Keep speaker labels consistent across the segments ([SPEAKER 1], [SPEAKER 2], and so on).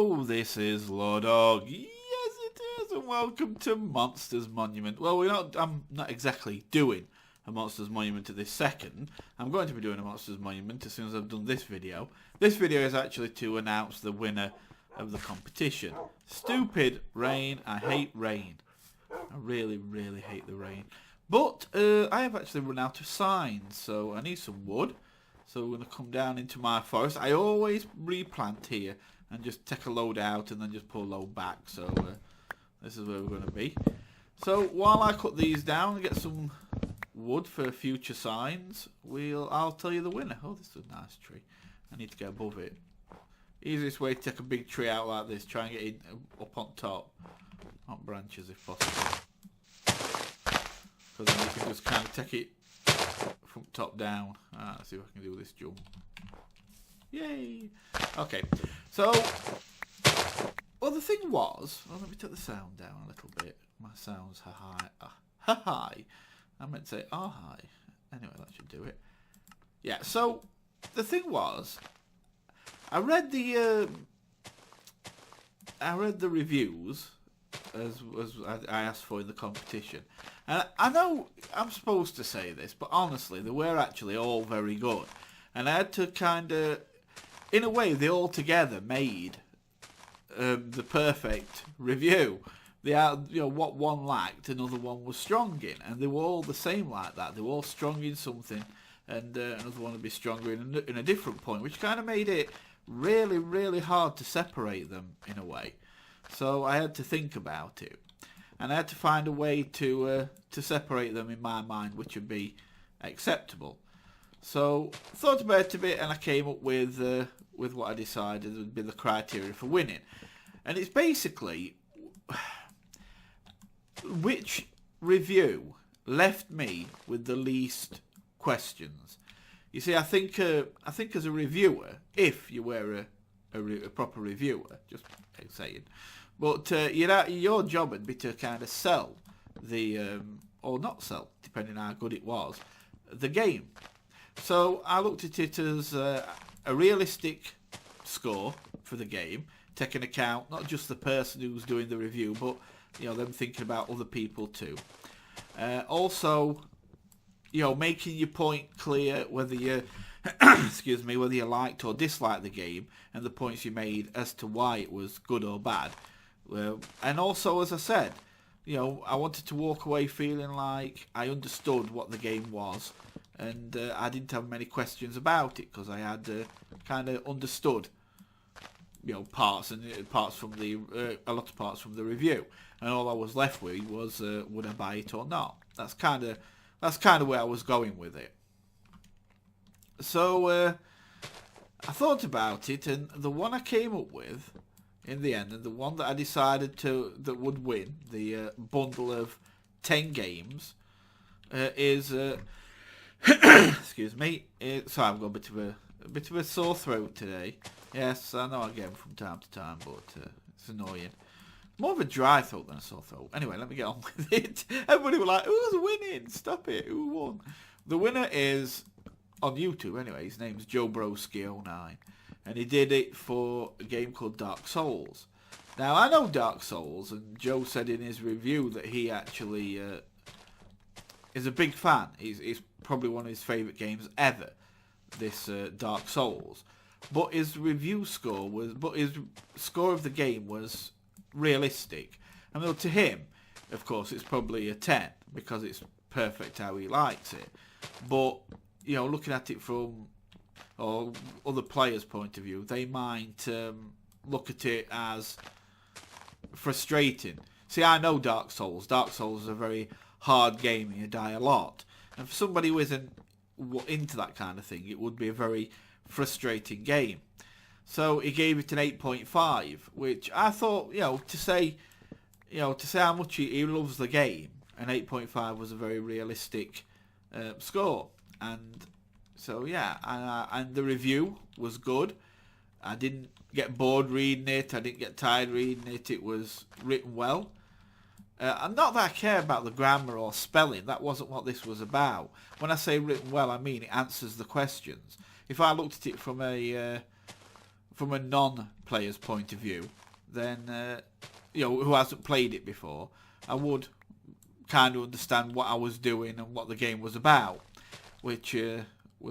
[SPEAKER 1] Hello, this is LordUg. Yes, it is, and welcome to Monsters Monument. Well, I'm not exactly doing a Monsters Monument at this second. I'm going to be doing a Monsters Monument as soon as I've done this video. This video is actually to announce the winner of the competition. Stupid rain. I hate rain. I really, really hate the rain. But I have actually run out of signs, so I need some wood. So we're going to come down into my forest. I always replant here and just take a load out and then just pull a load back. So this is where we're going to be. So while I cut these down and get some wood for future signs, I'll tell you the winner. Oh, this is a nice tree. I need to get above it. Easiest way to take a big tree out like this, try and get it up on top. Not branches if possible. Because then you can just kind of take it from top down. Let's see if I can do this jump. Yay! Okay, so, well, the thing was, let me take the sound down a little bit. My sound's high. I meant to say high. Anyway, that should do it. Yeah, so, the thing was, I read the reviews as I asked for in the competition. And I know I'm supposed to say this, but honestly, they were actually all very good. And I had to kind of, in a way, they all together made the perfect review. They had, what one lacked, another one was strong in, and they were all the same like that. They were all strong in something, and another one would be stronger in a different point, which kind of made it really, really hard to separate them in a way. So I had to think about it, and I had to find a way to separate them in my mind, which would be acceptable. So I thought about it a bit, and I came up with what I decided would be the criteria for winning, and it's basically which review left me with the least questions. You see, I think as a reviewer, if you were a proper reviewer, just saying, but your job would be to kind of sell the or not sell, depending on how good it was, the game. So I looked at it as a realistic score for the game, taking account not just the person who's doing the review, but them thinking about other people too. Also, making your point clear whether you excuse me, whether you liked or disliked the game, and the points you made as to why it was good or bad. And also, as I said, I wanted to walk away feeling like I understood what the game was, and I didn't have many questions about it because I had kind of understood, parts from a lot of parts from the review, and all I was left with was would I buy it or not. That's kind of where I was going with it. So I thought about it, and the one I came up with in the end, and the one that I decided that would win the bundle of 10 games is excuse me. Sorry, I've got a bit of a sore throat today. Yes, I know I get them from time to time, but it's annoying. More of a dry throat than a sore throat. Anyway, let me get on with it. Everybody was like, "Who's winning? Stop it! Who won?" The winner is on YouTube. Anyway, his name's JoeBroski09, and he did it for a game called Dark Souls. Now I know Dark Souls, and Joe said in his review that he actually is a big fan. It's probably one of his favourite games ever, this Dark Souls. But his score of the game was realistic. I mean, to him, of course, it's probably a 10 because it's perfect how he likes it. But looking at it from other players' point of view, they might look at it as frustrating. See, I know Dark Souls. Dark Souls is a very hard game and you die a lot. And for somebody who isn't into that kind of thing, it would be a very frustrating game. So he gave it an 8.5, which I thought, to say how much he loves the game, an 8.5 was a very realistic score. And so yeah, and the review was good. I didn't get bored reading it. I didn't get tired reading it. It was written well. And not that I care about the grammar or spelling. That wasn't what this was about. When I say written well, I mean it answers the questions. If I looked at it from from a non-player's point of view, then who hasn't played it before, I would kind of understand what I was doing and what the game was about, which is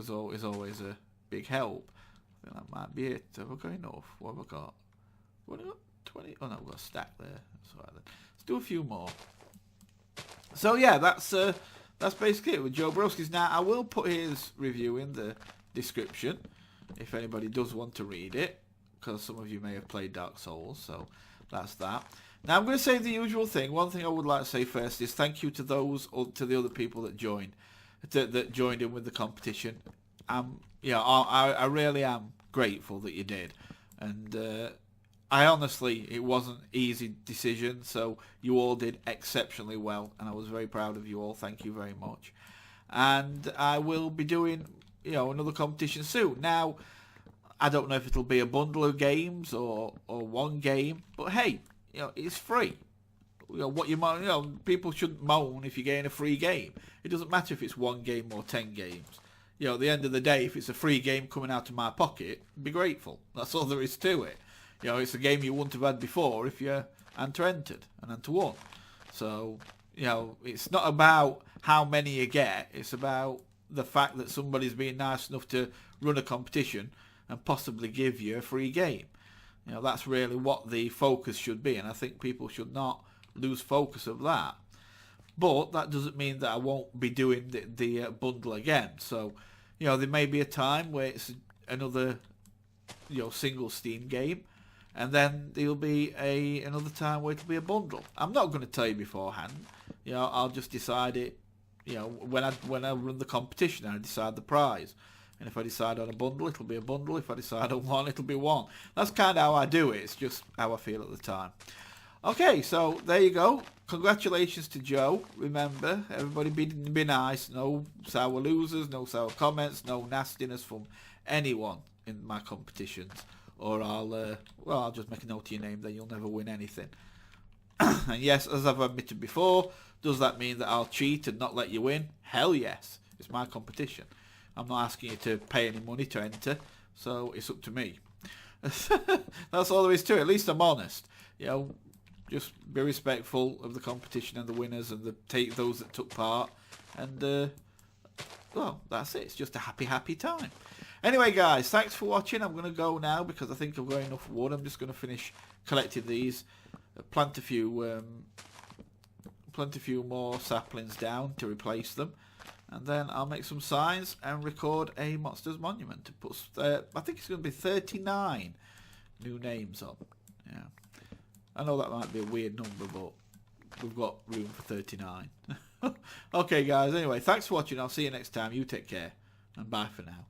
[SPEAKER 1] always a big help. I think that might be it. Have I got enough? What have I got? What have I got? 20? Oh no, I've got a stack there. That's all right then. Let's do a few more. So yeah, that's basically it with Joe Broski's. Now I will put his review in the description if anybody does want to read it, because some of you may have played Dark Souls, so that's that. Now I'm going to say the usual thing. One thing I would like to say first is thank you to the other people that joined in with the competition. I really am grateful that you did, and I honestly, it wasn't an easy decision, so you all did exceptionally well, and I was very proud of you all. Thank you very much. And I will be doing, another competition soon. Now, I don't know if it'll be a bundle of games or one game, but hey, it's free. People shouldn't moan if you're getting a free game. It doesn't matter if it's one game or 10 games. At the end of the day, if it's a free game coming out of my pocket, be grateful. That's all there is to it. It's a game you wouldn't have had before if you hadn't entered and hadn't won. So, it's not about how many you get. It's about the fact that somebody's being nice enough to run a competition and possibly give you a free game. That's really what the focus should be, and I think people should not lose focus of that. But that doesn't mean that I won't be doing the bundle again. So, there may be a time where it's another, single Steam game, and then there'll be another time where it'll be a bundle. I'm not going to tell you beforehand. I'll just decide it. When I run the competition, I decide the prize. And if I decide on a bundle, it'll be a bundle. If I decide on one, it'll be one. That's kind of how I do it. It's just how I feel at the time. Okay, so there you go. Congratulations to Joe. Remember, everybody be nice. No sour losers, no sour comments, no nastiness from anyone in my competitions. Or I'll just make a note of your name, then you'll never win anything. And yes, as I've admitted before, does that mean that I'll cheat and not let you win? Hell yes. It's my competition. I'm not asking you to pay any money to enter, so it's up to me. That's all there is to it. At least I'm honest. Just be respectful of the competition and the winners and those that took part. And, that's it. It's just a happy time. Anyway, guys, thanks for watching. I'm going to go now because I think I've got enough wood. I'm just going to finish collecting these, plant a few more saplings down to replace them, and then I'll make some signs and record a Monsters Monument to put. I think it's going to be 39 new names on. Yeah, I know that might be a weird number, but we've got room for 39. Okay, guys. Anyway, thanks for watching. I'll see you next time. You take care, and bye for now.